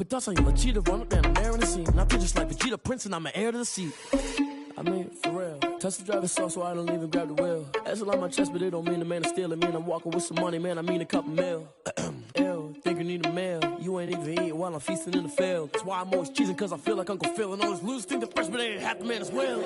But that's how you Vegeta run up and I'm there in the scene. And I feel just like Vegeta Prince and I'm an heir to the seat. I mean, for real. Tesla driver sauce, so I don't even grab the wheel. That's on my chest, but it don't mean the man is stealing. Mean I'm walking with some money, man. I mean a couple mil. Ew, think you need a meal. You ain't even eating while I'm feasting in the field. That's why I'm always cheesing, cause I feel like Uncle Phil. And all those losers think the freshman ain't half the man as well.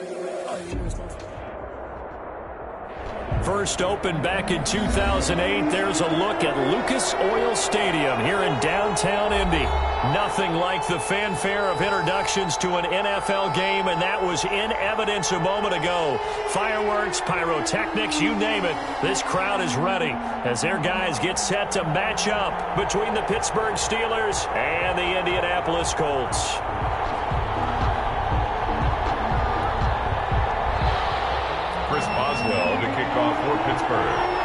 First opened back in 2008, there's a look at Lucas Oil Stadium here in downtown Indy. Nothing like the fanfare of introductions to an NFL game, and that was in evidence a moment ago. Fireworks, pyrotechnics, you name it. This crowd is ready as their guys get set to match up between the Pittsburgh Steelers and the Indianapolis Colts. Chris Boswell to kick off for Pittsburgh.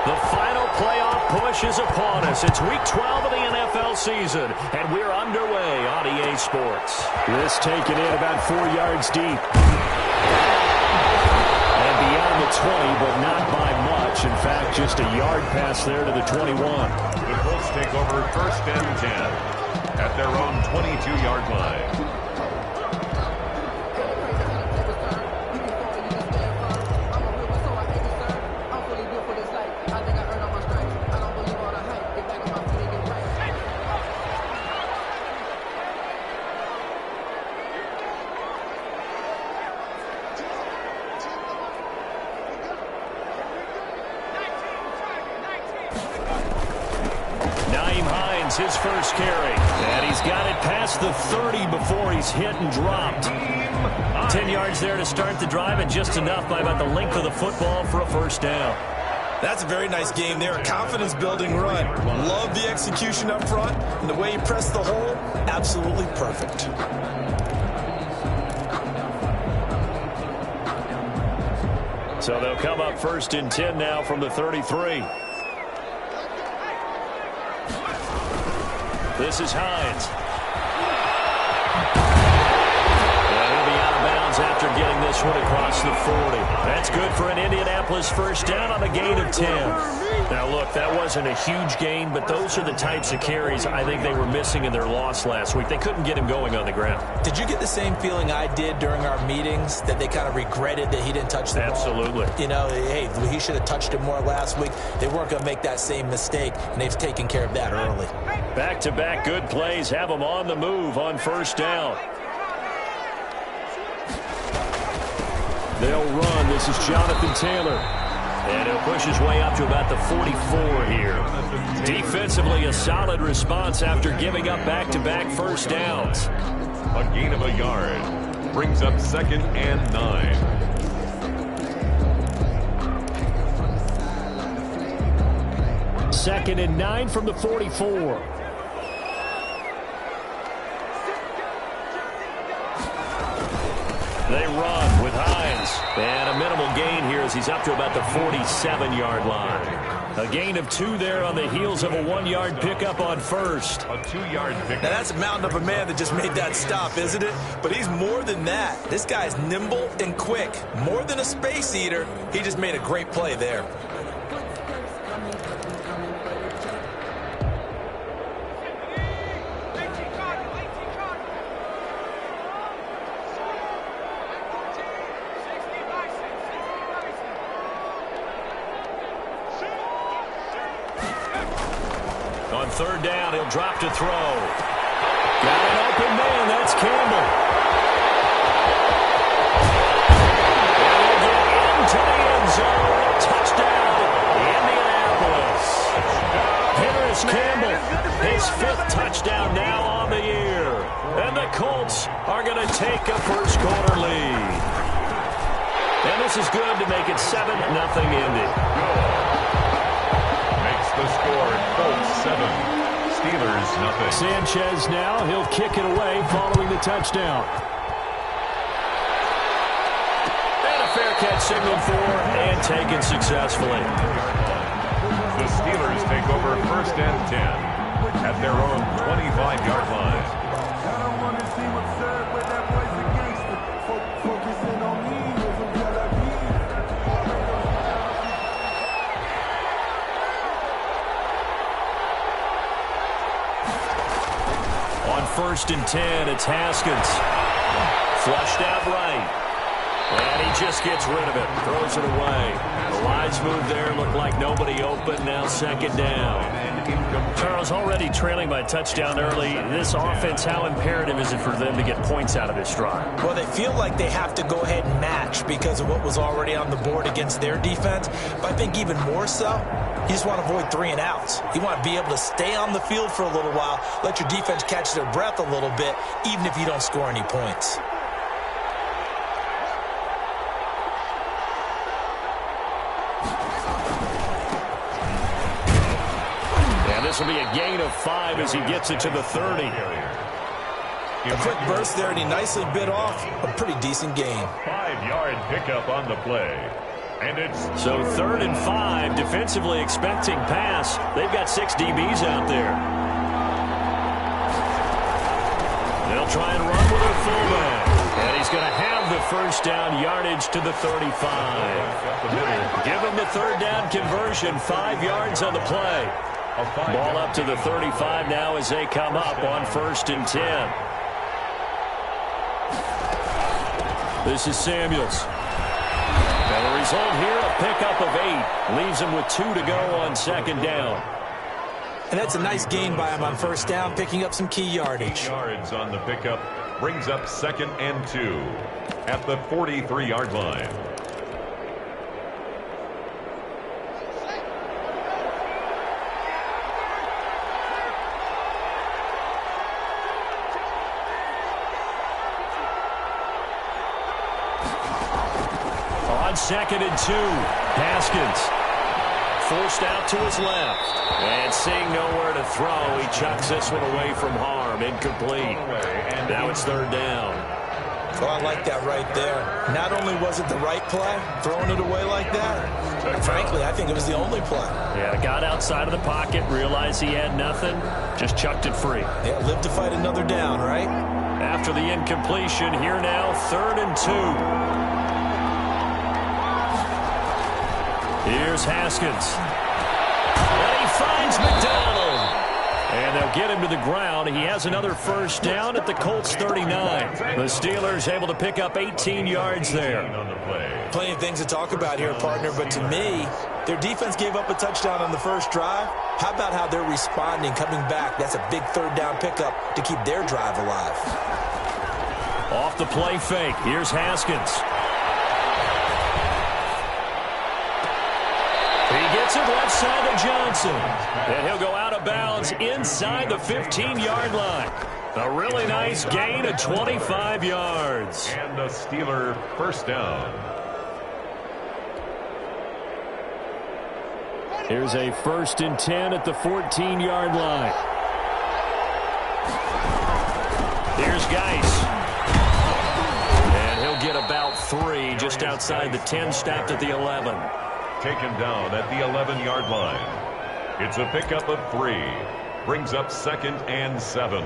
The final playoff push is upon us. It's week 12 of the NFL season, and we're underway on EA Sports. This taken in about 4 yards deep. And beyond the 20, but not by much. In fact, just a yard pass there to the 21. The Colts take over 1st and 10. At their own 22-yard line. His first carry, and he's got it past the 30 before he's hit and dropped. 10 yards there to start the drive, and just enough by about the length of the football for a first down. That's a very nice game there, a confidence-building run. Love the execution up front, and the way he pressed the hole, absolutely perfect. So they'll come up 1st and 10 now from the 33. This is Hines. And he'll be out of bounds after getting this one across the 40. That's good for an Indianapolis first down on a gain of 10. Now, look, that wasn't a huge gain, but those are the types of carries I think they were missing in their loss last week. They couldn't get him going on the ground. Did you get the same feeling I did during our meetings, that they kind of regretted that he didn't touch the ball? Absolutely. You know, hey, he should have touched it more last week. They weren't going to make that same mistake, and they've taken care of that early. Back-to-back good plays have them on the move on first down. They'll run. This is Jonathan Taylor. And he'll push his way up to about the 44 here. Defensively, a solid response after giving up back-to-back first downs. A gain of a yard brings up 2nd and 9. Second and 9 from the 44. They run with Hines. And a minimal gain here as he's up to about the 47-yard line. A gain of 2 there on the heels of a 1-yard pickup on first. A 2-yard pickup. Now that's a mountain of a man that just made that stop, isn't it? But he's more than that. This guy's nimble and quick. More than a space eater. He just made a great play there. On 3rd down, he'll drop to throw. Got an open man. That's Campbell. And he'll get into the end zone. Touchdown, Indianapolis. Here is Campbell. His 5th touchdown now on the year. And the Colts are going to take a first-quarter lead. And this is good to make it 7-0 Indy. The score, Colts 7, Steelers nothing. Sanchez now, he'll kick it away following the touchdown. And a fair catch signaled for and taken successfully. The Steelers take over 1st and 10 at their own 25-yard line. I don't want to see what's served with that voice of gangster. Focusing on me. first and 10. It's Haskins. Flushed out right. And he just gets rid of it. Throws it away. The wise move there. Looked like nobody open. Now second down. Charles, already trailing by a touchdown early. This offense, how imperative is it for them to get points out of this drive? Well, they feel like they have to go ahead and match because of what was already on the board against their defense. But I think even more so, you just want to avoid 3 and outs. You want to be able to stay on the field for a little while, let your defense catch their breath a little bit, even if you don't score any points. This will be a gain of 5 as he gets it to the 30. A quick burst there, and he nicely bit off a pretty decent gain. 5-yard pickup on the play. And it's so 3rd and 5, defensively expecting pass. They've got 6 DBs out there. They'll try and run with their fullback. And he's going to have the first down yardage to the 35. Give him the 3rd down conversion, 5 yards on the play. Ball up to the 35 now as they come up on 1st and 10. This is Samuels. And the result here, a pickup of 8. Leaves him with 2 to go on 2nd down. And that's a nice gain by him on 1st down, picking up some key yardage. 8 yards on the pickup brings up 2nd and 2 at the 43-yard line. On 2nd and 2, Haskins forced out to his left. And seeing nowhere to throw, he chucks this one away from harm. Incomplete. And now it's 3rd down. Oh, I like that right there. Not only was it the right play, throwing it away like that, frankly, I think it was the only play. Yeah, got outside of the pocket, realized he had nothing, just chucked it free. Yeah, live to fight another down, right? After the incompletion, here now, 3rd and 2. Here's Haskins. And he finds McDonald. And they'll get him to the ground. He has another first down at the Colts 39. The Steelers able to pick up 18 yards there. Plenty of things to talk about here, partner, but to me, their defense gave up a touchdown on the first drive. How about how they're responding, coming back? That's a big 3rd down pickup to keep their drive alive. Off the play fake. Here's Haskins. He gets it left side to Johnson. And he'll go out of bounds inside the 15-yard line. A really nice gain of 25 yards. And the Steeler first down. Here's a 1st and 10 at the 14-yard line. Here's Geis. And he'll get about 3 just outside the 10, stopped at the 11. Taken down at the 11-yard line. It's a pickup of 3. Brings up 2nd and 7.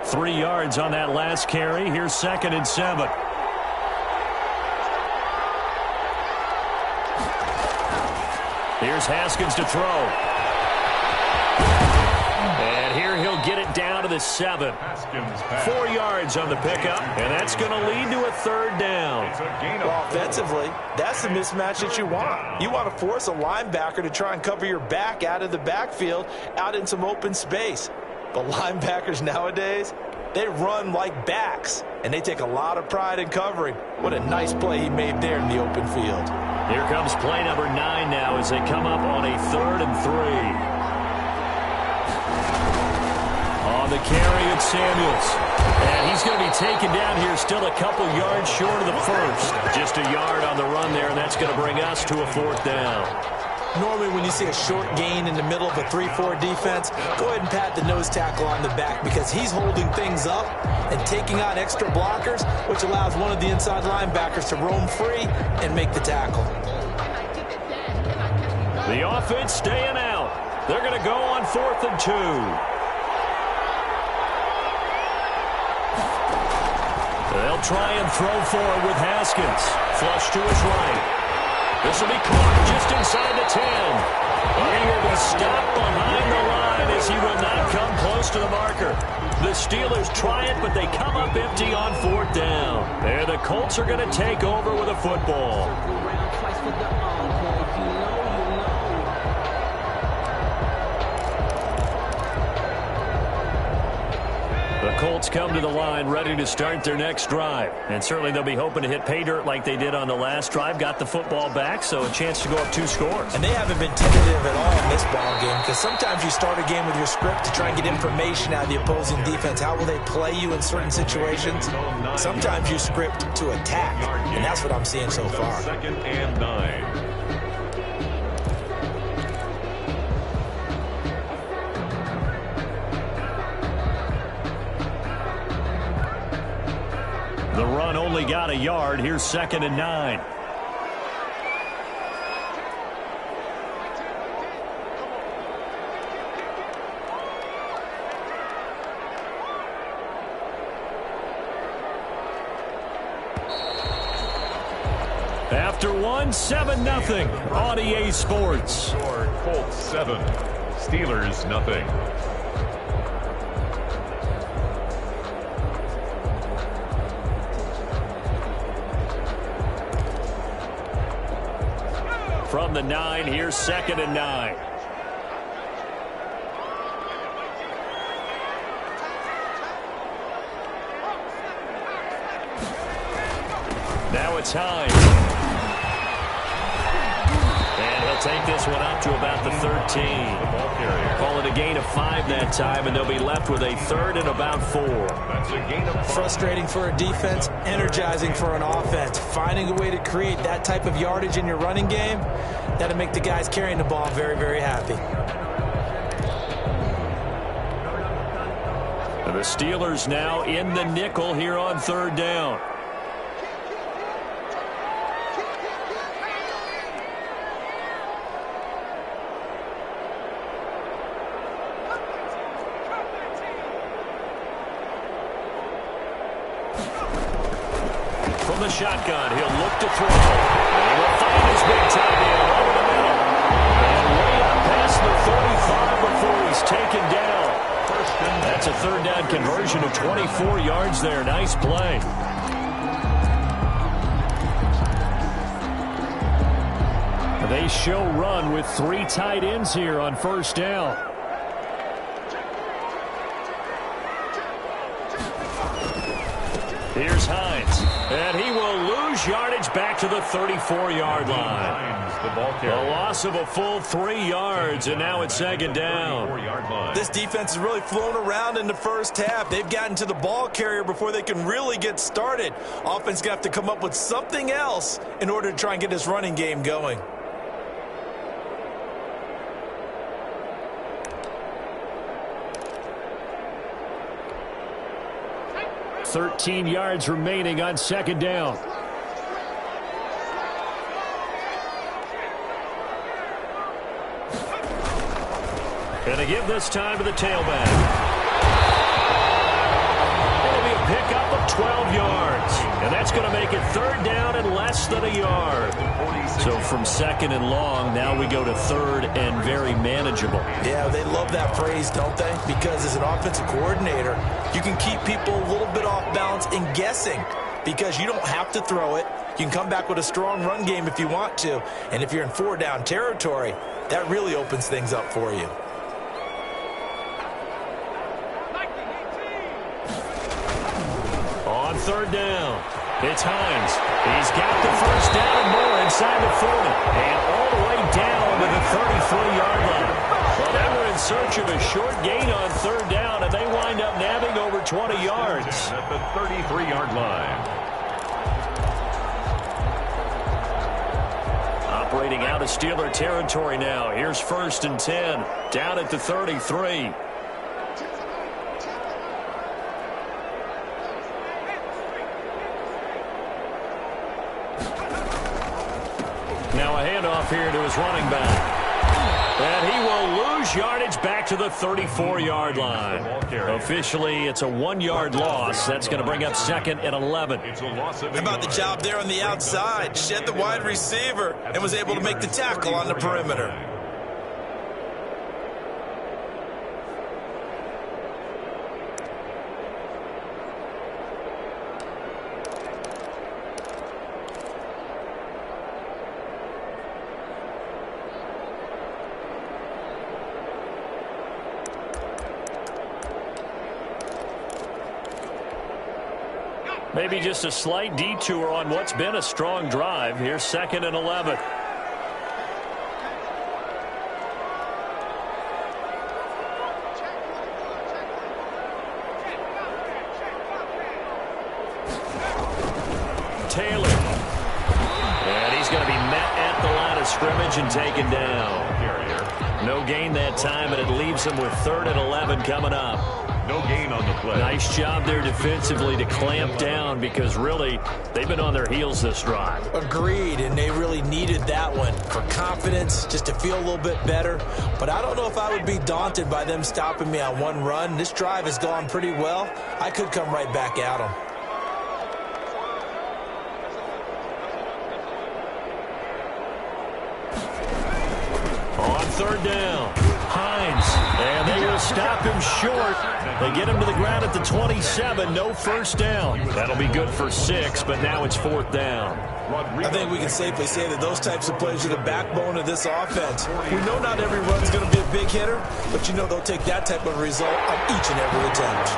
Three yards on that last carry. Here's 2nd and 7. Here's Haskins to throw. And here he'll get it down to the 7. 4 yards on the pickup, and that's going to lead to a 3rd down. Well, offensively, that's the mismatch that you want. You want to force a linebacker to try and cover your back out of the backfield, out in some open space. But linebackers nowadays, they run like backs, and they take a lot of pride in covering. What a nice play he made there in the open field. Here comes play number 9 now as they come up on a 3rd and 3. On the carry, it's Samuels. And he's going to be taken down here, still a couple yards short of the first. Just a yard on the run there, and that's going to bring us to a 4th down. Normally when you see a short gain in the middle of a 3-4 defense, go ahead and pat the nose tackle on the back because he's holding things up and taking on extra blockers, which allows one of the inside linebackers to roam free and make the tackle. The offense staying out. They're going to go on 4th and 2. They'll try and throw for it with Haskins. Flush to his right. This will be caught just inside the 10. And he'll be stopped behind the line as he will not come close to the marker. The Steelers try it, but they come up empty on 4th down. And the Colts are going to take over with a football. The Colts come to the line ready to start their next drive. And certainly they'll be hoping to hit pay dirt like they did on the last drive. Got the football back, so a chance to go up 2 scores. And they haven't been tentative at all in this ball game, because sometimes you start a game with your script to try and get information out of the opposing defense. How will they play you in certain situations? Sometimes you script to attack, and that's what I'm seeing so far. 2nd and 9. The run only got a yard. Here's 2nd and 9. After 1, 7-0 on EA Sports. Score Colts 7, Steelers nothing. From the 9, here's 2nd and 9. Now it's Hines. And he'll take this one up to about the 13. Call it a gain of 5 that time, and they'll be left with a 3rd and about 4. That's a gain of 5. Frustrating for a defense, energizing for an offense. Finding a way to create that type of yardage in your running game, that'll make the guys carrying the ball very, very happy. The Steelers now in the nickel here on 3rd down. From the shotgun, he'll look to throw. And he will find his big tight end over the middle. And way up past the 35 before he's taken down. That's a 3rd down conversion of 24 yards there. Nice play. They show run with 3 tight ends here on 1st down. Here's Hines, and he will lose yardage back to the 34-yard line. The loss of a full 3 yards, and now it's 2nd down. This defense has really flown around in the first half. They've gotten to the ball carrier before they can really get started. Offense going to have to come up with something else in order to try and get this running game going. 13 yards remaining on 2nd down. Gonna give this time to the tailback. It'll be a pickup of 12 yards. And that's going to make it 3rd down and less than a yard. So from 2nd and long, now we go to 3rd and very manageable. Yeah, they love that phrase, don't they? Because as an offensive coordinator, you can keep people a little bit off balance and guessing, because you don't have to throw it. You can come back with a strong run game if you want to. And if you're in 4-down territory, that really opens things up for you. On 3rd down, it's Hines. He's got the 1st down and more inside the 40. And all the way down to the 33-yard line. Well, they were in search of a short gain on 3rd down, and they wind up nabbing over 20 yards. At the 33-yard line. Operating out of Steeler territory now. Here's 1st and 10. Down at the 33. Now a handoff here to his running back. And he will lose yardage back to the 34-yard line. Officially, it's a 1-yard loss. That's going to bring up 2nd and 11. How about the job there on the outside? Shed the wide receiver and was able to make the tackle on the perimeter. Maybe just a slight detour on what's been a strong drive. Here's 2nd and 11. Taylor. And he's going to be met at the line of scrimmage and taken down. No gain that time, and it leaves him with 3rd and 11 coming up. No gain on the play. Nice job there defensively to clamp down because, really, they've been on their heels this drive. Agreed, and they really needed that one for confidence, just to feel a little bit better. But I don't know if I would be daunted by them stopping me on one run. This drive has gone pretty well. I could come right back at them. On 3rd down, Hines, and they will stop him short. They get him to the ground at the 27, no first down. That'll be good for 6, but now it's 4th down. I think we can safely say that those types of plays are the backbone of this offense. We know not every run's going to be a big hitter, but you know they'll take that type of result on each and every attempt.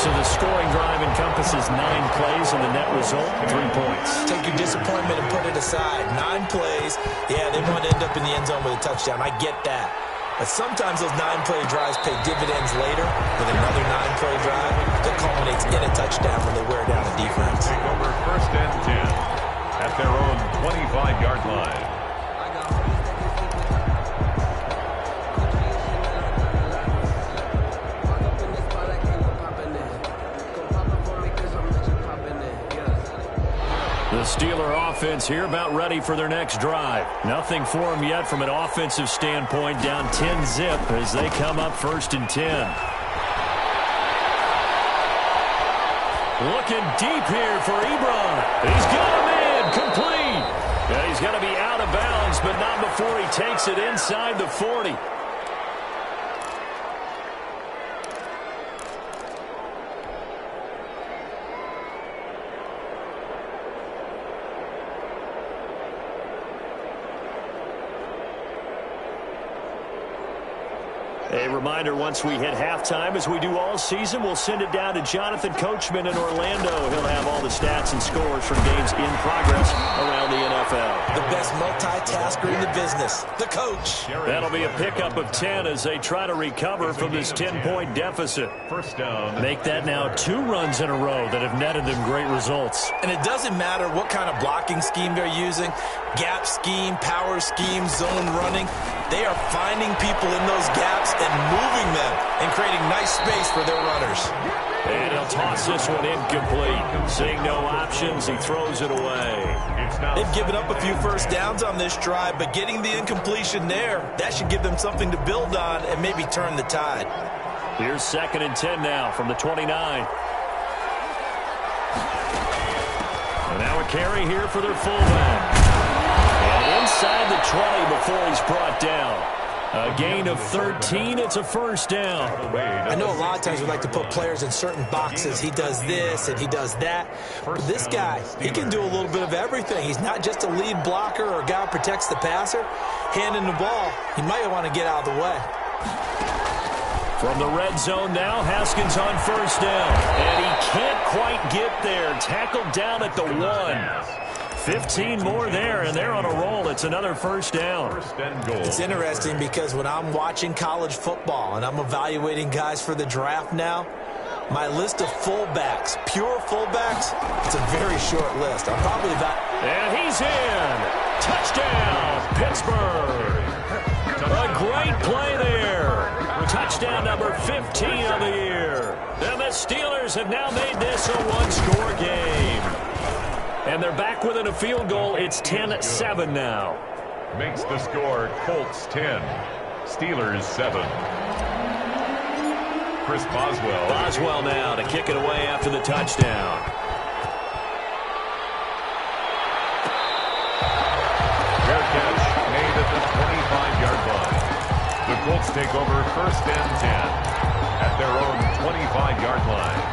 So the scoring drive encompasses 9 plays, and the net result, 3 points. Take your disappointment and put it aside. 9 plays. Yeah, they want to end up in the end zone with a touchdown. I get that. But sometimes those 9-play drives pay dividends later with another 9-play drive that culminates in a touchdown when they wear down a defense. Take over 1st and 10 at their own 25-yard line. The Steeler offense here about ready for their next drive. Nothing for them yet from an offensive standpoint, down 10-zip as they come up 1st and 10. Looking deep here for Ebron. He's got him in, complete. Yeah, he's going to be out of bounds, but not before he takes it inside the 40. A reminder, once we hit halftime, as we do all season, we'll send it down to Jonathan Coachman in Orlando. He'll have all the stats and scores from games in progress around the NFL. The best multitasker in the business, the coach. That'll be a pickup of 10 as they try to recover from this 10-point deficit. 1st down. Make that now 2 runs in a row that have netted them great results. And it doesn't matter what kind of blocking scheme they're using, gap scheme, power scheme, zone running. They are finding people in those gaps and moving them and creating nice space for their runners. And he'll toss this one incomplete. Seeing no options, he throws it away. They've given up a few first downs on this drive, but getting the incompletion there, that should give them something to build on and maybe turn the tide. Here's 2nd and 10 now from the 29. And now a carry here for their fullback. And inside the 20 before he's brought down. A gain of 13. It's a first down. I know a lot of times we like to put players in certain boxes. He does this and he does that. But this guy, he can do a little bit of everything. He's not just a lead blocker or a guy who protects the passer. Handing the ball, he might want to get out of the way. From the red zone now, Haskins on first down. And he can't quite get there. Tackled down at the 1. 15 more there, and they're on a roll. It's another first down. It's interesting because when I'm watching college football and I'm evaluating guys for the draft now, my list of fullbacks, pure fullbacks, it's a very short list. I'm probably about... And he's in. Touchdown, Pittsburgh. A great play there. Touchdown number 15 of the year. And the Steelers have now made this a one-score game. And they're back within a field goal. It's 10-7 now. makes the score Colts 10, Steelers 7. Chris Boswell. Boswell now to kick it away after the touchdown. Fair catch made at the 25-yard line. The Colts take over 1st and 10 at their own 25-yard line.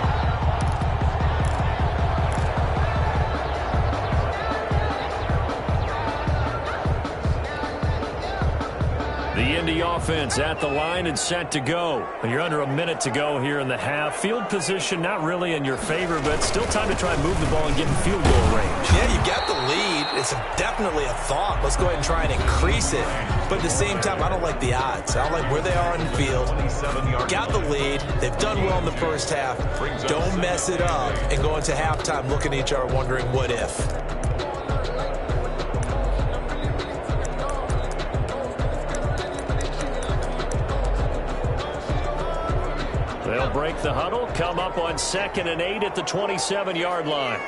The Indy offense at the line and set to go. And you're under a minute to go here in the half. Field position not really in your favor, but still time to try and move the ball and get in field goal range. Yeah, you got the lead. It's definitely a thought. Let's go ahead and try and increase it. But at the same time, I don't like the odds. I don't like where they are on the field. Got the lead. They've done well in the first half. Don't mess it up and go into halftime looking at each other wondering what if. They'll break the huddle, come up on 2nd and 8 at the 27-yard line.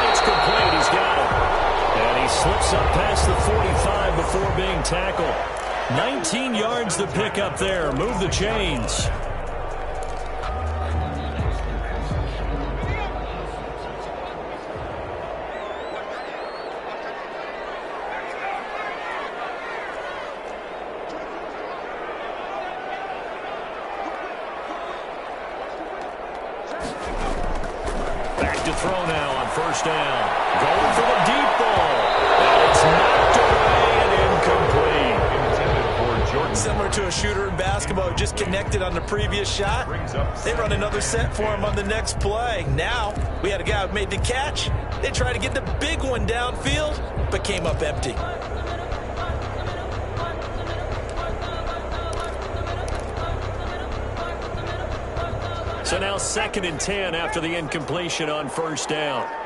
It's complete. He's got it. And he slips up past the 45 before being tackled. 19 yards to pick up there. Move the chains. Back to throw now on 1st down. Going for the deep ball. And it's knocked away and incomplete. Similar to a shooter in basketball who just connected on the previous shot. They run another set for him on the next play. Now, we had a guy who made the catch. They tried to get the big one downfield, but came up empty. So now 2nd and 10 after the incompletion on 1st down.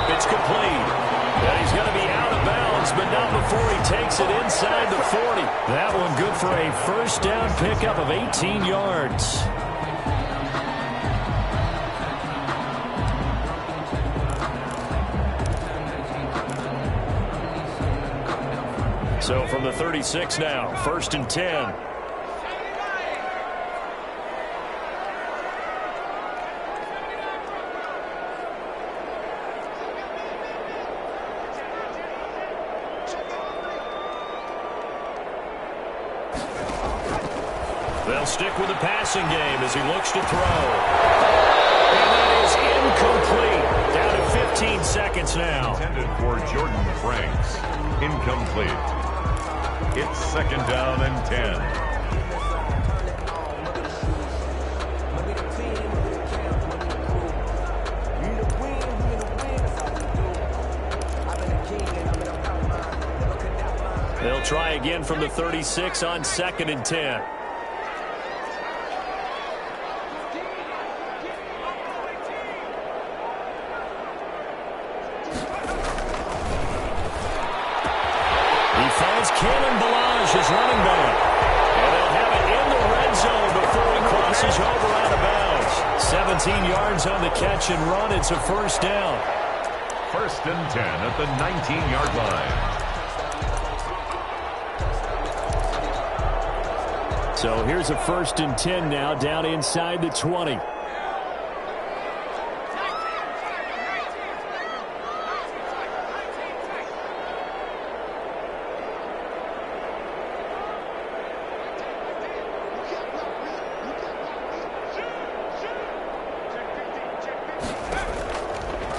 It's complete. And he's going to be out of bounds, but not before he takes it inside the 40. That one good for a 1st down pickup of 18 yards. So from the 36 now, 1st and 10. They'll stick with the passing game as he looks to throw. And that is incomplete. Down to 15 seconds now. Intended for Jordan Franks. Incomplete. It's 2nd down and 10. They'll try again from the 36 on 2nd and 10. His running back. And they'll have it in the red zone before he crosses over out of bounds. 17 yards on the catch and run. It's a 1st down. 1st and 10 at the 19-yard line. So here's a 1st and 10 now down inside the 20.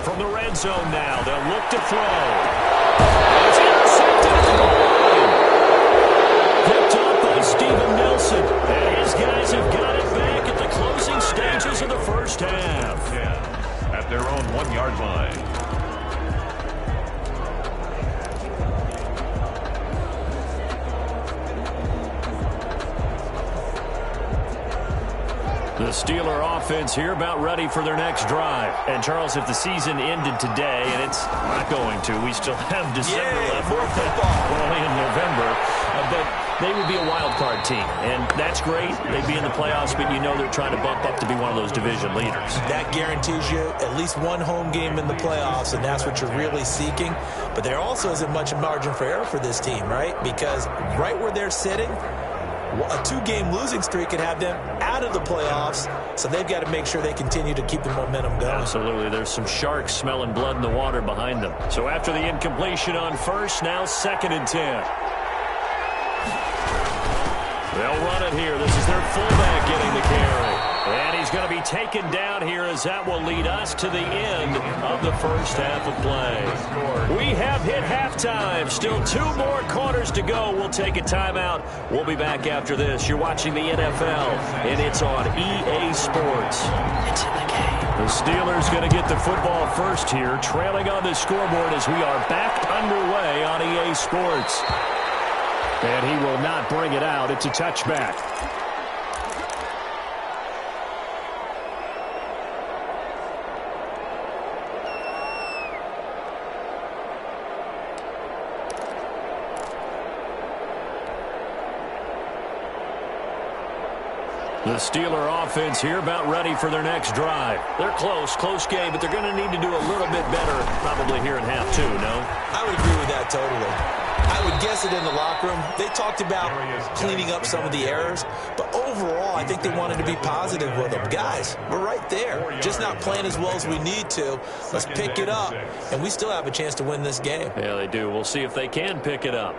From the red zone now, they'll look to throw. It's intercepted at the goal line. Picked up by Steven Nelson. And his guys have got it back at the closing stages of the 1st half. At their own 1-yard line. The Steeler offense here about ready for their next drive. And, Charles, if the season ended today, and it's not going to, we still have December left. More football. We're only in November. But they would be a wild card team, and that's great. They'd be in the playoffs, but you know they're trying to bump up to be one of those division leaders. That guarantees you at least one home game in the playoffs, and that's what you're really seeking. But there also isn't much margin for error for this team, right? Because right where they're sitting, a two-game losing streak could have them out of the playoffs, so they've got to make sure they continue to keep the momentum going. Absolutely. There's some sharks smelling blood in the water behind them. So after the incompletion on first, now 2nd and 10. They'll run it here. This is their fullback getting the carry. And he's going to be taken down here as that will lead us to the end of the first half of play. We have hit halftime. Still 2 more quarters to go. We'll take a timeout. We'll be back after this. You're watching the NFL, and it's on EA Sports. It's in the game. The Steelers going to get the football first here, trailing on the scoreboard as we are back underway on EA Sports. And he will not bring it out. It's a touchback. The Steeler offense here about ready for their next drive. They're close game, but they're going to need to do a little bit better probably here in half 2, no? I would agree with that totally. I would guess it in the locker room. They talked about cleaning up some of the errors, but overall, I think they wanted to be positive with them. Guys, we're right there. Just not playing as well as we need to. Let's pick it up, and we still have a chance to win this game. Yeah, they do. We'll see if they can pick it up.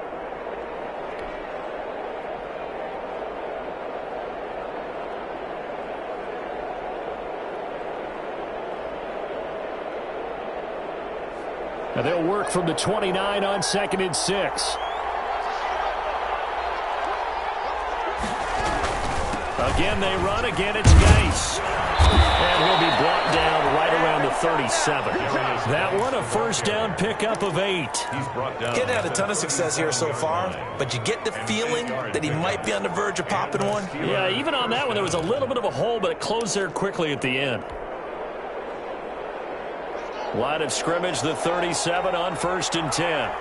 And they'll work from the 29 on 2nd and 6. Again, they run. Again, it's Geis. And he'll be brought down right around the 37. That one, a first down pickup of 8. Getting had a ton of success here so far, but you get the feeling that he might be on the verge of popping one. Yeah, even on that one, there was a little bit of a hole, but it closed there quickly at the end. Line of scrimmage, the 37 on 1st and 10.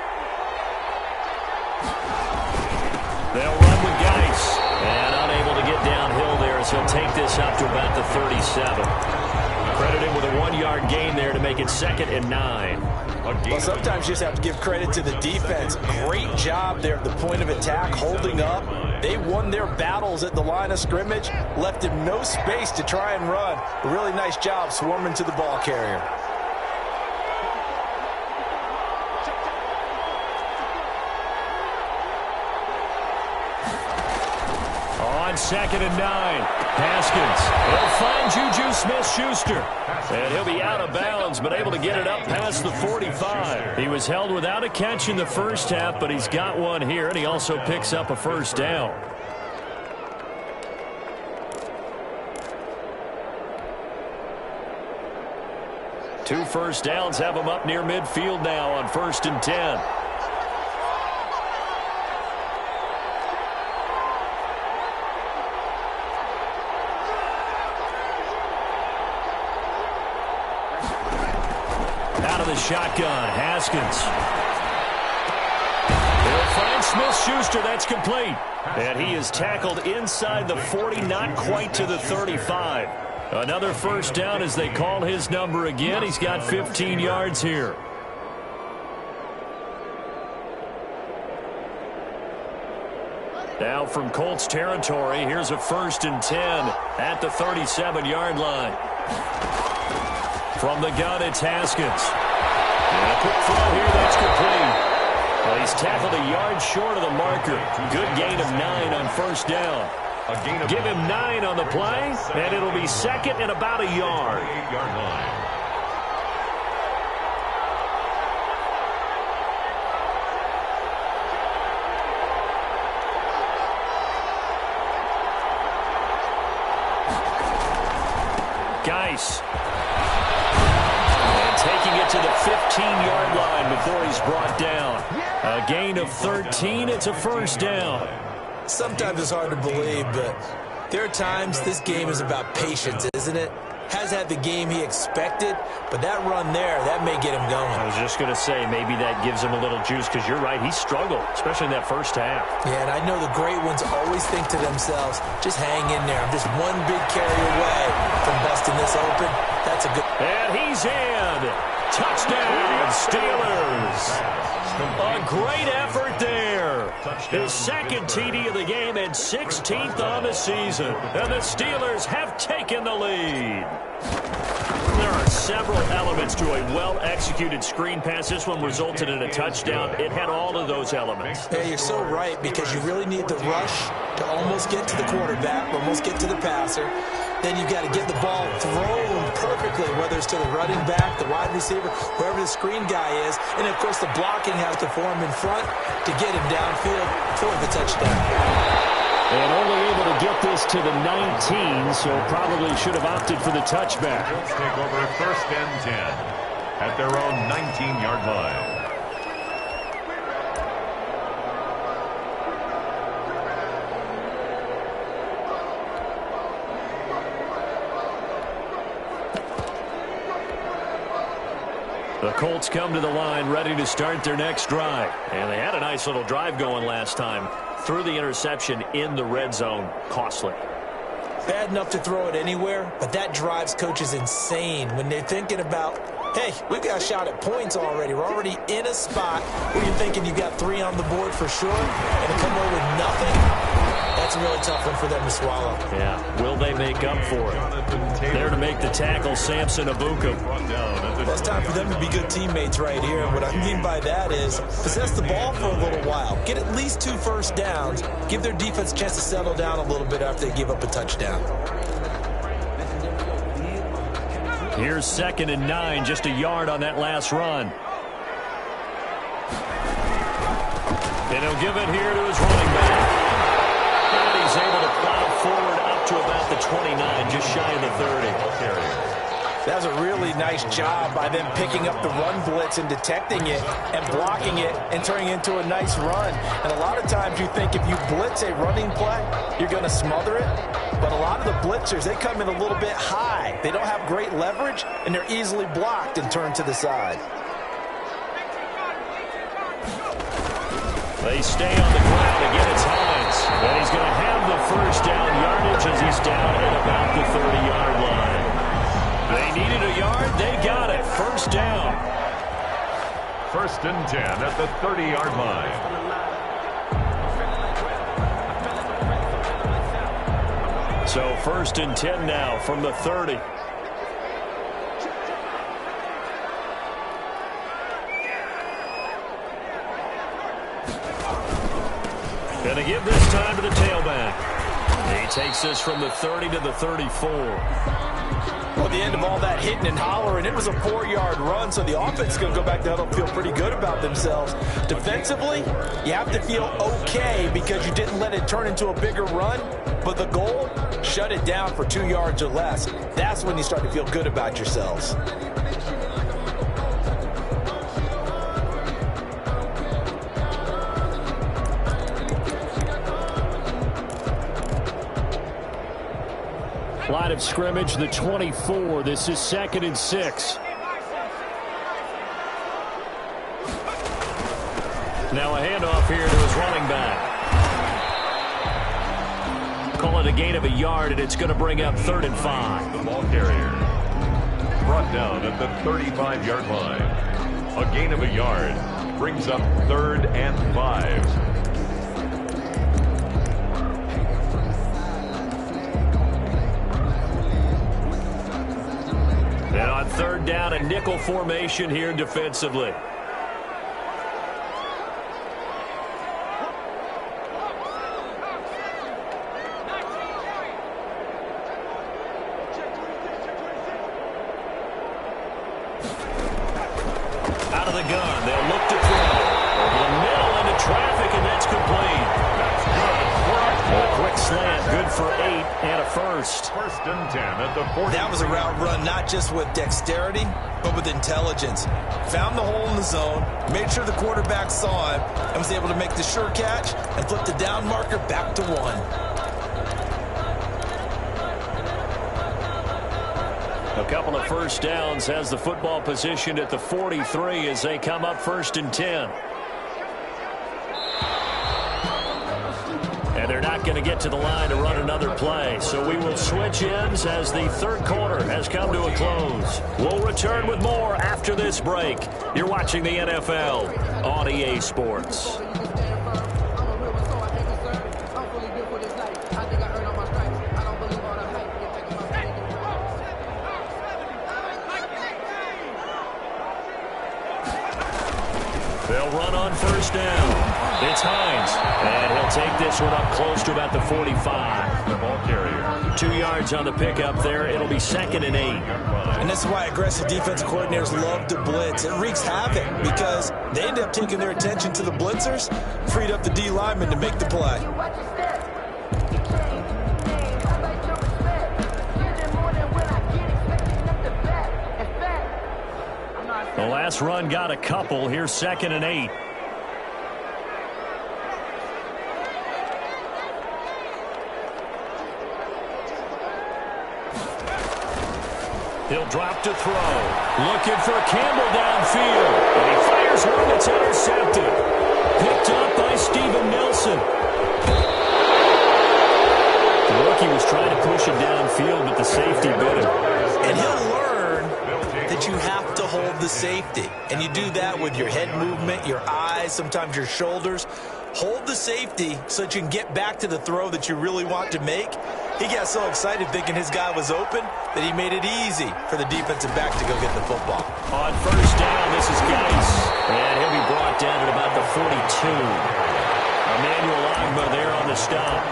They'll run with Geis. And unable to get downhill there as he'll take this up to about the 37. Credited with a 1-yard gain there to make it 2nd and 9. Well, sometimes you just have to give credit to the defense. Great job there at the point of attack, holding up. They won their battles at the line of scrimmage, left him no space to try and run. A really nice job swarming to the ball carrier. On 2nd and 9, Haskins. He'll find Juju Smith-Schuster. And he'll be out of bounds, but able to get it up past the 45. He was held without a catch in the first half, but he's got one here, and he also picks up a first down. Two first downs have him up near midfield now on 1st and 10. Out of the shotgun, Haskins. He'll find Smith-Schuster. That's complete. And he is tackled inside the 40, not quite to the 35. Another first down as they call his number again. He's got 15 yards here. Now from Colts territory, here's a 1st and 10 at the 37-yard line. From the gun, it's Haskins. And a quick throw here, that's complete. Well, he's tackled a yard short of the marker. Good gain of 9 on first down. Give him 9 on the play, and it'll be 2nd and about a yard. Geis. And taking it to the 15-yard line before he's brought down. A gain of 13. It's a first down. Sometimes it's hard to believe, but There are times this game is about patience, isn't it? Has had the game he expected, but that run there, that may get him going. I was just going to say, maybe that gives him a little juice, because you're right, he struggled, especially in that first half. Yeah, and I know the great ones always think to themselves, just hang in there. I'm just one big carry away from busting this open. That's a good... And he's in. Touchdown, Steelers. A great effort there. His second TD of the game and 16th on the season. And the Steelers have taken the lead. There are several elements to a well-executed screen pass. This one resulted in a touchdown. It had all of those elements. Yeah, you're so right, because you really need the rush to almost get to the quarterback, almost get to the passer. Then you've got to get the ball thrown perfectly, whether it's to the running back, the wide receiver, whoever the screen guy is. And, of course, the blocking has to form in front to get him downfield for the touchdown. And only able to get this to the 19, so probably should have opted for the touchback. Let's take over 1st and 10 at their own 19-yard line. The Colts come to the line ready to start their next drive. And they had a nice little drive going last time. Threw the interception in the red zone. Costly. Bad enough to throw it anywhere, but that drives coaches insane when they're thinking about, hey, we've got a shot at points already. We're already in a spot where you're thinking you got 3 on the board for sure, and to come away with nothing, that's a really tough one for them to swallow. Yeah, will they make up for it? There to make the tackle, Samson Abuka. Well, it's time for them to be good teammates right here. And what I mean by that is possess the ball for a little while. Get at least 2 first downs. Give their defense a chance to settle down a little bit after they give up a touchdown. Here's 2nd and 9, just a yard on that last run. And he'll give it here to his running back. And he's able to plow forward up to about the 29, just shy of the 30. That was a really nice job by them picking up the run blitz and detecting it and blocking it and turning it into a nice run. And a lot of times you think if you blitz a running play, you're going to smother it. But a lot of the blitzers, they come in a little bit high. They don't have great leverage, and they're easily blocked and turned to the side. They stay on the ground. Again, it's Hines. And he's going to have the first down yardage as he's down at about the 30-yard line. They needed a yard. They got it. First down. 1st and 10 at the 30-yard line. So 1st and 10 now from the 30. Going to give this time to the tailback. He takes this from the 30 to the 34. Well, at the end of all that hitting and hollering, it was a 4-yard run, so the offense is going to go back to huddle and feel pretty good about themselves. Defensively, you have to feel okay because you didn't let it turn into a bigger run, but the goal, shut it down for 2 yards or less. That's when you start to feel good about yourselves. Line of scrimmage, the 24. This is 2nd and 6. Now a handoff here to his running back. Call it a gain of a yard, and it's going to bring up 3rd and 5. The ball carrier brought down at the 35-yard line. A gain of a yard brings up 3rd and 5. And on 3rd down, a nickel formation here defensively. Out of the gun, they'll look to throw. Over the middle into traffic, and that's complete. A quick slant, good for 8 and a first. 1st and 10 at the 40. That was a route run not just with dexterity, but with intelligence. Found the hole in the zone, made sure the quarterback saw him, and was able to make the sure catch and flip the down marker back to 1. A couple of first downs has the football positioned at the 43 as they come up 1st and 10. And they're not going to get to the line to run another play. So we will switch ends as the third quarter has come to a close. We'll return with more after this break. You're watching the NFL on EA Sports. They'll run on first down. It's Hines, and he'll take this one up close to about the 45. The ball carrier. 2 yards on the pickup there. It'll be 2nd and 8. And this is why aggressive defensive coordinators love to blitz. It wreaks havoc because they end up taking their attention to the blitzers, freed up the D lineman to make the play. The last run got a couple. Here's 2nd and 8. He'll drop to throw. Looking for Campbell downfield. And he fires one that's intercepted. Picked up by Steven Nelson. The rookie was trying to push it downfield, but the safety bit him. And he'll learn that you have to hold the safety. And you do that with your head movement, your eyes, sometimes your shoulders. Hold the safety so that you can get back to the throw that you really want to make. He got so excited thinking his guy was open that he made it easy for the defensive back to go get the football. On first down, this is Geis. And he'll be brought down at about the 42. Emmanuel Agba there on the stop.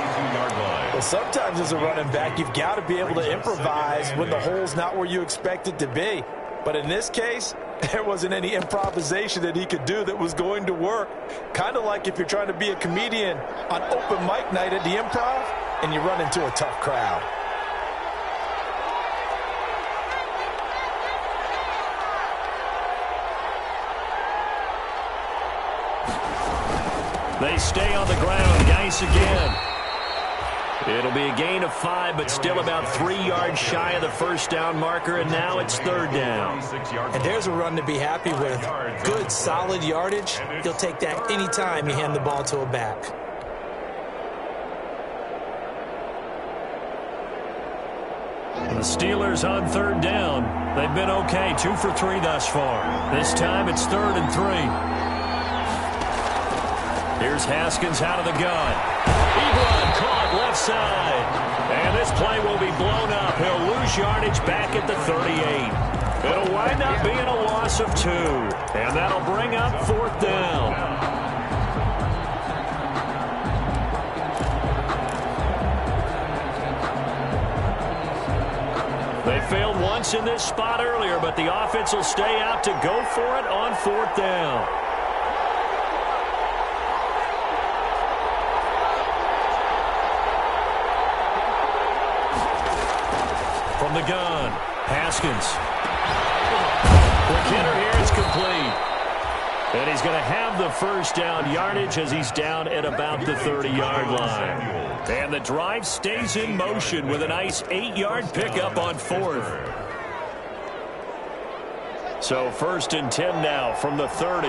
Well, sometimes as a running back, you've got to be able to improvise when the hole's not where you expect it to be. But in this case, there wasn't any improvisation that he could do that was going to work. Kind of like if you're trying to be a comedian on open mic night at the Improv and you run into a tough crowd. They stay on the ground. Geis again. It'll be a gain of 5, but still about 3 yards shy of the first down marker, and now it's 3rd down. And there's a run to be happy with. Good, solid yardage. He'll take that any time you hand the ball to a back. The Steelers on 3rd down. They've been okay, 2 for 3 thus far. This time it's 3rd and 3. Here's Haskins out of the gun. Ebron caught left side. And this play will be blown up. He'll lose yardage back at the 38. It'll wind up being a loss of 2. And that'll bring up 4th down. They failed once in this spot earlier, but the offense will stay out to go for it on 4th down. From the gun, Haskins. The hitter here is complete. And he's going to have the first down yardage as he's down at about the 30-yard line. And the drive stays in motion with a nice 8-yard pickup on 4th. So 1st and 10 now from the 30.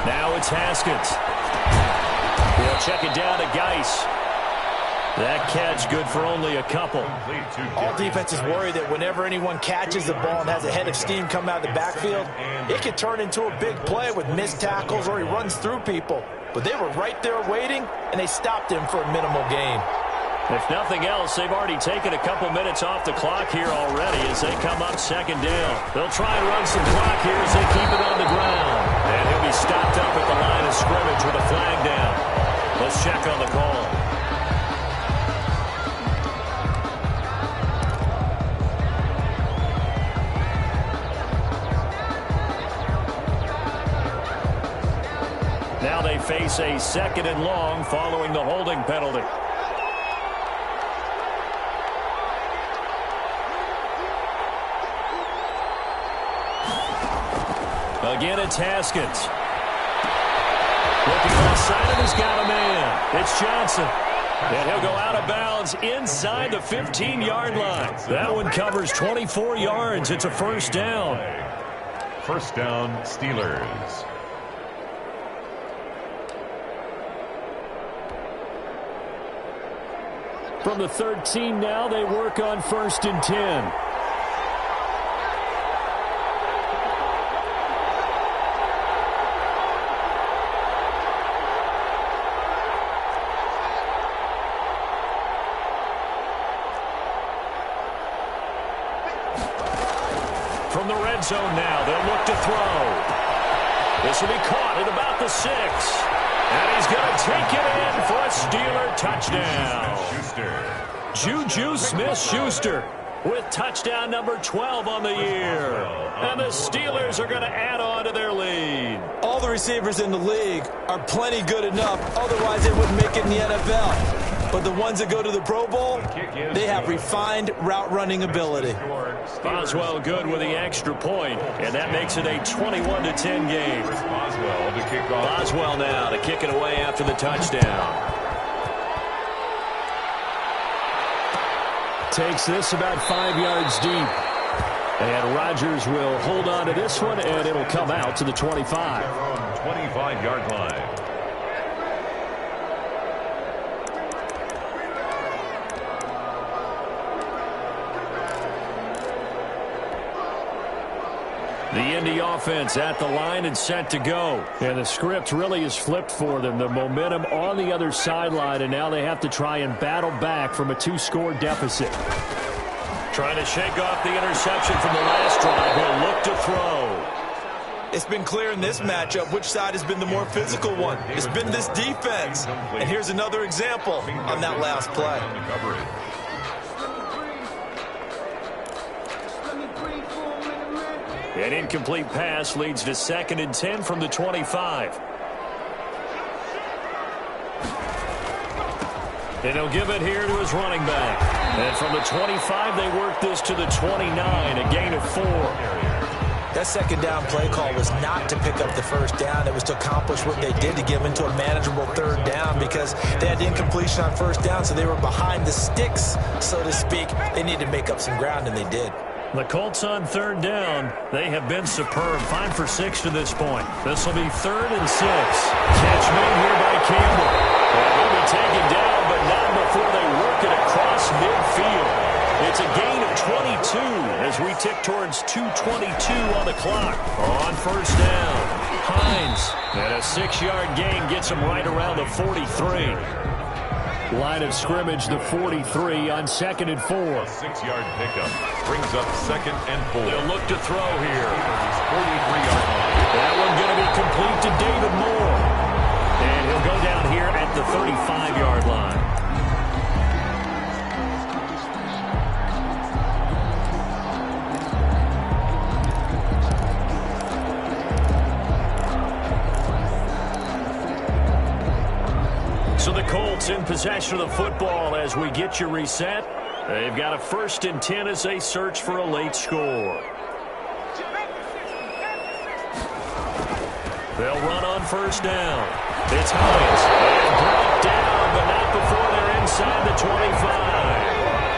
Now it's Haskins. He'll check it down to Geis. That catch good for only a couple. All defenses worry that whenever anyone catches the ball and has a head of steam come out of the backfield, it could turn into a big play with missed tackles or he runs through people. But they were right there waiting, and they stopped him for a minimal gain. If nothing else, they've already taken a couple minutes off the clock here already as they come up 2nd down. They'll try and run some clock here as they keep it on the ground. And he'll be stopped up at the line of scrimmage with a flag down. Let's check on the call. Now they face a 2nd and long following the holding penalty. Again, it's Haskins. Looking left side, and he's got a man. It's Johnson. And he'll go out of bounds inside the 15-yard line. That one covers 24 yards. It's a first down. First down, Steelers. From the 13 now, they work on 1st and 10. From the red zone now, they'll look to throw. This will be caught at about the 6. And he's going to take it in for a Steeler touchdown. Juju Smith-Schuster with touchdown number 12 on the year. And the Steelers are going to add on to their lead. All the receivers in the league are plenty good enough. Otherwise, they wouldn't make it in the NFL. But the ones that go to the Pro Bowl, they have refined route running ability. Boswell good with the extra point, and that makes it a 21-10 game. Boswell to kick off. Boswell now to kick it away after the touchdown. Takes this about 5 yards deep. And Rodgers will hold on to this one, and it'll come out to the 25. 25-yard line. The Indy offense at the line and set to go. And the script really is flipped for them. The momentum on the other sideline, and now they have to try and battle back from a 2-score deficit. Trying to shake off the interception from the last drive. He'll look to throw. It's been clear in this matchup which side has been the more physical one. It's been this defense. And here's another example on that last play. An incomplete pass leads to 2nd and 10 from the 25. And he'll give it here to his running back. And from the 25, they work this to the 29, a gain of 4. That second down play call was not to pick up the first down. It was to accomplish what they did to get them into a manageable 3rd down because they had incompletion on 1st down, so they were behind the sticks, so to speak. They needed to make up some ground, and they did. The Colts on 3rd down. They have been superb. 5 for 6 to this point. This will be 3rd and 6. Catch made here by Campbell. He'll be taken down, but not before they work it across midfield. It's a gain of 22 as we tick towards 2:22 on the clock. On 1st down, Hines. And a 6-yard gain gets him right around the 43. Line of scrimmage, the 43 on 2nd and 4. 6-yard pickup brings up 2nd and 4. They'll look to throw here. 43-yard line. That one going to be complete to David Moore. And he'll go down here at the 35-yard line. So the Colts in possession of the football as we get you reset. They've got a 1st and 10 as they search for a late score. They'll run on 1st down. It's Hines. And brought down, but not before they're inside the 25.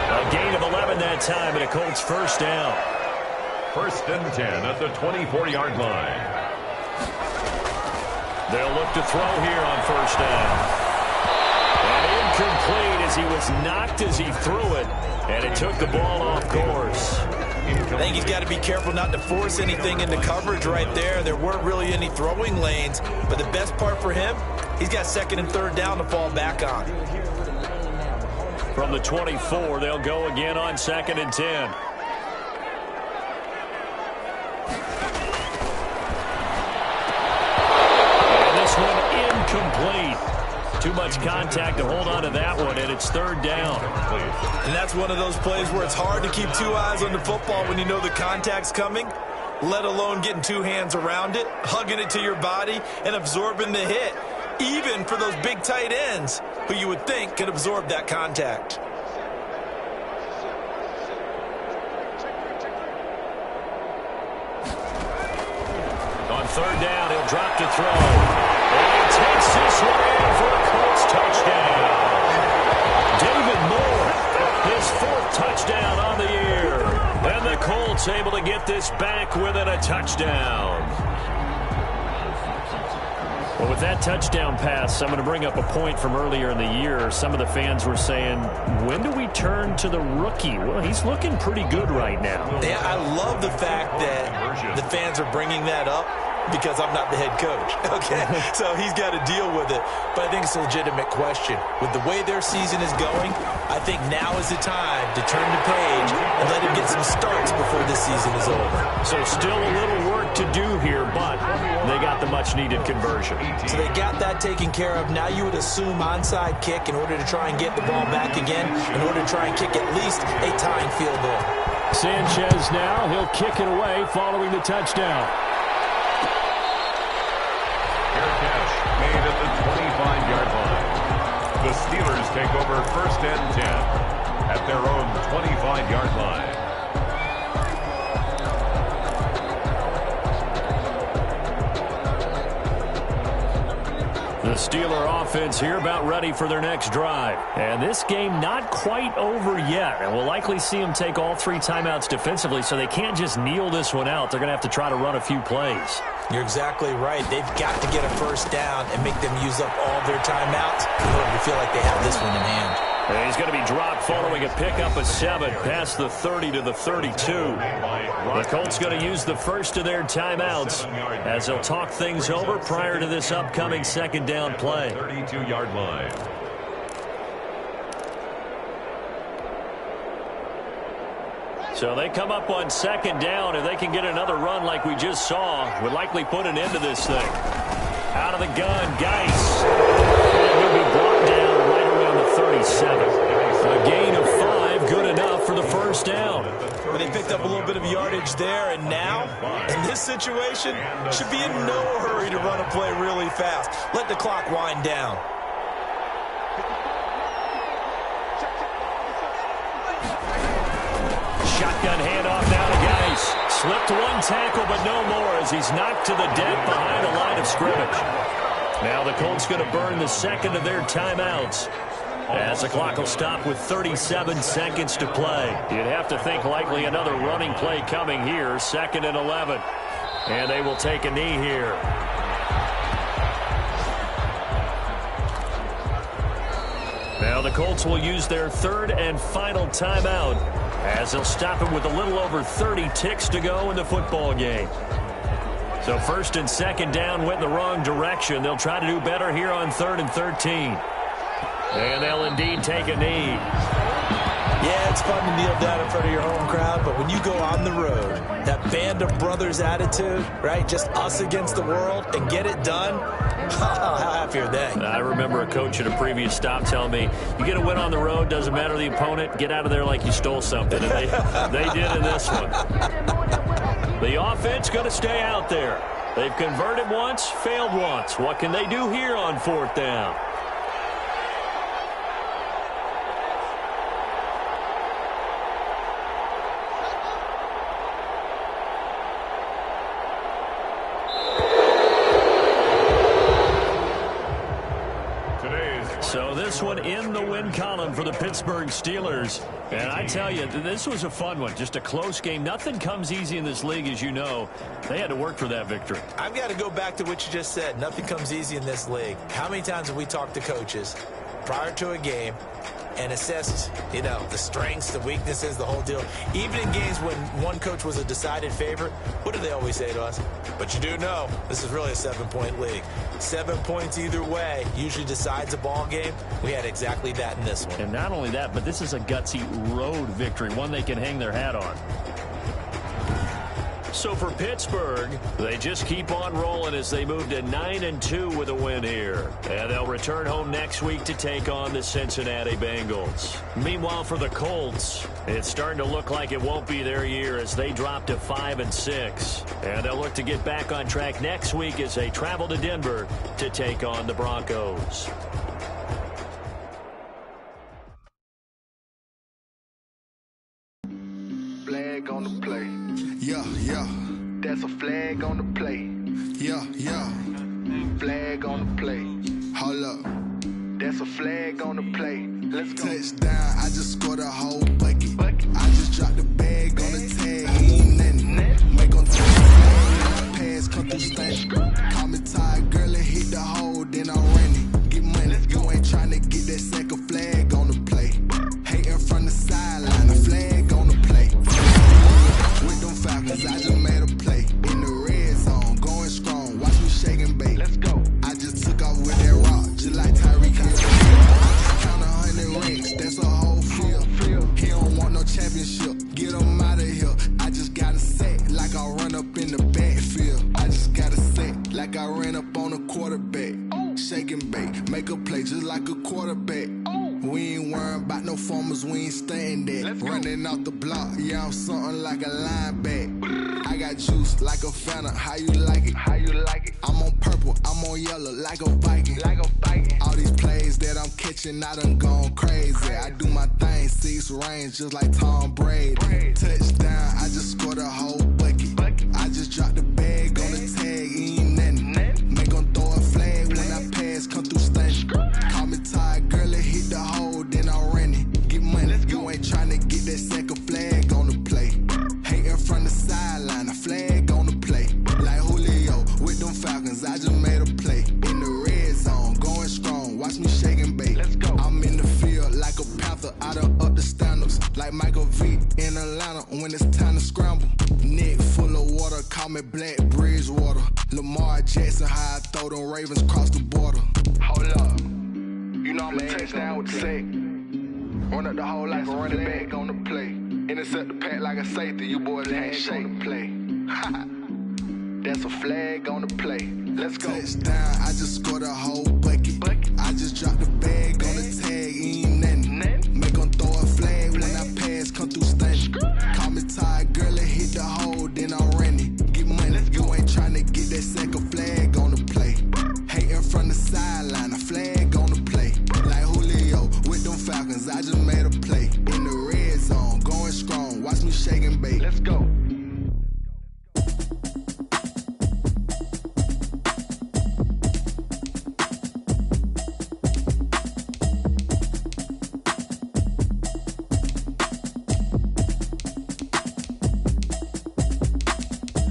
A gain of 11 that time, and a Colts 1st down. 1st and 10 at the 24-yard line. They'll look to throw here on 1st down. And incomplete as he was knocked as he threw it, and it took the ball off course. I think he's got to be careful not to force anything into coverage right there. There weren't really any throwing lanes, but the best part for him, he's got 2nd and 3rd down to fall back on. From the 24, they'll go again on 2nd and 10. And this one incomplete. Too much contact to hold on to that one, and it's 3rd down. And that's one of those plays where it's hard to keep 2 eyes on the football when you know the contact's coming, let alone getting 2 hands around it, hugging it to your body, and absorbing the hit, even for those big tight ends who you would think could absorb that contact. On 3rd down, he'll drop to throw. And he takes this one in for a Colts touchdown. touchdown on the year. And the Colts able to get this back within a touchdown. Well, with that touchdown pass, I'm going to bring up a point from earlier in the year. Some of the fans were saying, when do we turn to the rookie? Well, he's looking pretty good right now. Yeah, I love the fact that the fans are bringing that up because I'm not the head coach. Okay, so he's got to deal with it. But I think it's a legitimate question. With the way their season is going, I think now is the time to turn the page and let him get some starts before this season is over. So still a little work to do here, but they got the much-needed conversion. So they got that taken care of. Now you would assume onside kick in order to try and get the ball back again, in order to try and kick at least a tying field goal. Sanchez now, he'll kick it away following the touchdown. Fair catch made at the 25-yard line. The Steelers take over first and 10 at their own 25-yard line. The Steeler offense here about ready for their next drive. And this game not quite over yet. And we'll likely see them take all 3 timeouts defensively, so they can't just kneel this one out. They're going to have to try to run a few plays. You're exactly right. They've got to get a first down and make them use up all their timeouts in order to feel like they have this one in hand. And he's going to be dropped following a pickup of 7 past the 30 to the 32. The Colts going to use the first of their timeouts as they'll talk things over prior to this upcoming second down play. 32-yard line. So they come up on second down. If they can get another run like we just saw, would likely put an end to this thing. Out of the gun, Geis. And he'll be brought down right around the 37. A gain of 5, good enough for the first down. Well, they picked up a little bit of yardage there, and now, in this situation, should be in no hurry to run a play really fast. Let the clock wind down. Shotgun handoff now to Geis. Slipped one tackle, but no more as he's knocked to the deck behind the line of scrimmage. Now the Colts going to burn the second of their timeouts as the clock will stop with 37 seconds to play. You'd have to think likely another running play coming here, 2nd and 11. And they will take a knee here. Now the Colts will use their 3rd and final timeout as they'll stop it with a little over 30 ticks to go in the football game. So 1st and 2nd down went in the wrong direction. They'll try to do better here on 3rd and 13. And they'll indeed take a knee. Yeah, it's fun to kneel down in front of your home crowd, but when you go on the road, that band of brothers attitude, right, just us against the world, and get it done, how happy are they? I remember a coach at a previous stop telling me, you get a win on the road, doesn't matter the opponent, get out of there like you stole something. And they did in this one. The offense going to stay out there. They've converted once, failed once. What can they do here on 4th down? So this one in the win column for the Pittsburgh Steelers. And I tell you, this was a fun one. Just a close game. Nothing comes easy in this league, as you know. They had to work for that victory. I've got to go back to what you just said. Nothing comes easy in this league. How many times have we talked to coaches prior to a game and assessed, you know, the strengths, the weaknesses, the whole deal? Even in games when one coach was a decided favorite, what do they always say to us? But you do know this is really a 7-point league. 7 points either way usually decides a ball game. We had exactly that in this one. And not only that, but this is a gutsy road victory, one they can hang their hat on. So for Pittsburgh, they just keep on rolling as they move to 9-2 with a win here. And they'll return home next week to take on the Cincinnati Bengals. Meanwhile, for the Colts, it's starting to look like it won't be their year as they drop to 5-6. And they'll look to get back on track next week as they travel to Denver to take on the Broncos. Flag on the play. Yeah, yeah. That's a flag on the play. Yeah, yeah. Flag on the play. Hold up. That's a flag on the play. Let's go. Touchdown, I just scored a whole bucket. drop the bag on the tag, he ain't nothing. Make them throw the flag when I pass, come through stank. Call me tired, girl, and hit the hole, then I'm running. Get money, you ain't tryna get that second flag on the play. Hating from the sideline, the flag on the play. With them Falcons, I just made a play. In the red zone, going strong, watch me shake and bake. Let's go. I just took off with that rock, just like Tyreek Hill. I just count 100 rings, that's a whole field. He don't want no championship, get him out of here. I just got a set, like I run up in the backfield. I just got a set, like I ran up on a quarterback. Shake and bake, make a play just like a quarterback. We ain't worrying about no formers, we ain't staying there. Running off the block, yeah, I'm something like a linebacker. I got juice like a Fanta, how you like it? How you like it? I'm on purple, I'm on yellow, like a Viking. Like a Viking. All these plays that I'm catching, I done gone crazy. I do my thing, 6 range, just like Tom Brady. Touchdown, I just scored a whole bucket. I just dropped the bag on the tag, he ain't nothing. Make them throw a flag when I pass, come through stank. Call me tired, girl, and hit the hole, then I'm running. Get money, you ain't tryna get that second flag on the play. Hating from the sideline, a flag on the play. Like Julio with them Falcons, I just made a play. In the red zone, going strong, watch me shake and bake. Let's go. I'm in the field like a panther, I done up the standards. Like Michael V in Atlanta when it's time to scramble. Neck full of water, call me Black Bridgewater. Lamar Jackson, how I throw them Ravens cross the border. Hold up, you know I'm a touchdown with the sack. Run up the hole like a running back on the play. Intercept the pack like a safety, you boys ain't shake and play. That's a flag on the play. Let's go. Touchdown, I just scored a whole bucket. I just dropped the bag on the tag, he ain't nothing. Make them throw a flag when I pass, come through stank. Call me tired, girl, and hit the hole, then I'm running. Get money, you ain't tryna get that second flag on the play. Hating from the sideline, a flag on the play. Like Julio with them Falcons, I just made a play. In the red zone, going strong, watch me shake and bake. Let's go.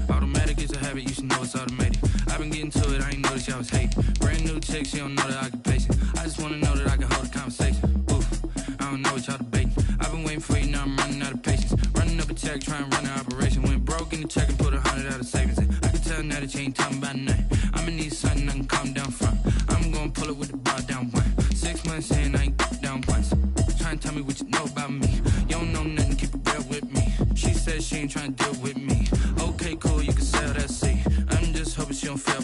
Automatic is a habit, you should know it's automated. I've been getting to it, I ain't noticed y'all was hating. Brand new chick, she don't know the occupation. I just wanna know that I can hold a conversation. Oof, I don't know what y'all debating. I've been waiting for you, now I'm running out of patience. Running up a check, trying to run an operation. Went broke in the check and put 100 out of savings in. I can tell now that you ain't talking about nothing. I'ma need something I can calm down from. I'm gonna pull it with the bar down one. 6 months in, I ain't down once. Trying to tell me what you know about me. You don't know nothing, keep it real with me. She said she ain't trying to deal with me. Okay, cool, you can sell that seat. I'm just hoping she don't fail.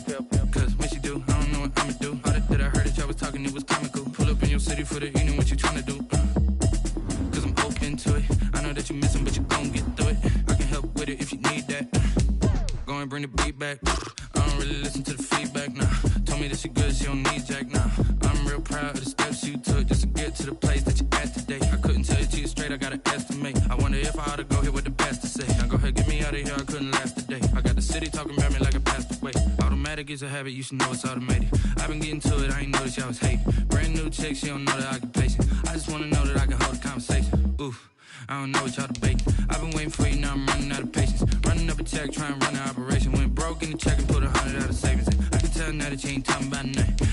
Cause when she do, I don't know what I'ma do. All that I heard that y'all was talking, it was comical. Pull up in your city for the evening, what you tryna do? Cause I'm open to it. I know that you missing, but you gon' get through it. I can help with it if you need that. Go and bring the beat back. I don't really listen to the feedback, nah. Told me that she good, she don't need jack, nah. I'm real proud of the steps you took just to get to the place that you at today. I couldn't tell you to you straight, I gotta estimate. I wonder if I ought to go here with the best to say. Now go ahead, get me out of here, I couldn't last today. I got the city talking about me like I passed away. Automatic is a habit, you should know it's automated. I've been getting to it, I ain't noticed y'all was hating. Brand new chick, she don't know the occupation. I just wanna know that I can hold a conversation. Oof, I don't know what y'all debating. I've been waiting for you, now I'm running out of patience. Running up a check, trying to run an operation. Went broke in the check and put 100 out of savings in. I can tell now that you ain't talking about nothing.